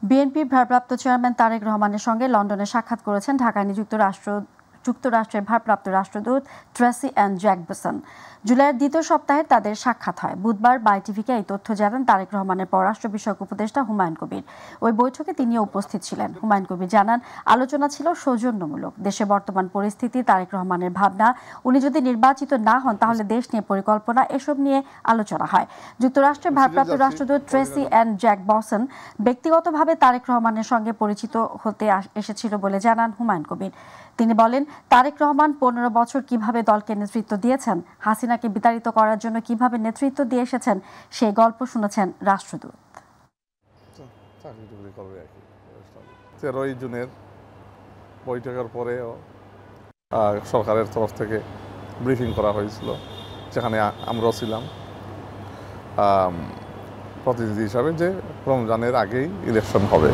বিএনপির ভারপ্রাপ্ত চেয়ারম্যান তারেক রহমানের সঙ্গে লন্ডনে সাক্ষাৎ করেছেন ঢাকায় নিযুক্ত যুক্তরাষ্ট্রের ভারপ্রাপ্ত রাষ্ট্রদূত ট্রেসি অ্যান জ্যাকবসন। জুলাইয়ের দ্বিতীয় সপ্তাহে তাদের সাক্ষাৎ হয়। বুধবার বাইটিভিকে এই তথ্য জানান তারেক রহমানের পররাষ্ট্র বিষয়ক উপদেষ্টা হুমায়ুন কবির। ওই বৈঠকে তিনিও উপস্থিত ছিলেন। হুমায়ুন কবির জানান, আলোচনা ছিল সৌজন্যমূলক। দেশে বর্তমান পরিস্থিতি, তারেক রহমানের ভাবনা, উনি যদি নির্বাচিত না হন তাহলে দেশ নিয়ে পরিকল্পনা, এসব নিয়ে আলোচনা হয়। যুক্তরাষ্ট্রের ভারপ্রাপ্ত রাষ্ট্রদূত ট্রেসি অ্যান জ্যাকবসন ব্যক্তিগতভাবে তারেক রহমানের সঙ্গে পরিচিত হতে এসেছিল বলে জানান হুমায়ুন কবির। তিনি বলেন, তারেক রহমান 15 বছর কিভাবে দলকে নেতৃত্ব দিয়েছেন, হাসিনাকে বিতাড়িত করার জন্য কিভাবে নেতৃত্ব দিয়ে এসেছেন, সেই গল্প শুনেছেন রাষ্ট্রদূত। 13 জুনের বৈঠকের পরে সরকারের তরফ থেকে ব্রিফিং করা হয়েছিল, যেখানে আমরাও ছিলাম প্রতিনিধি হিসাবে, যে রমজানের আগেই ইলেকশন হবে।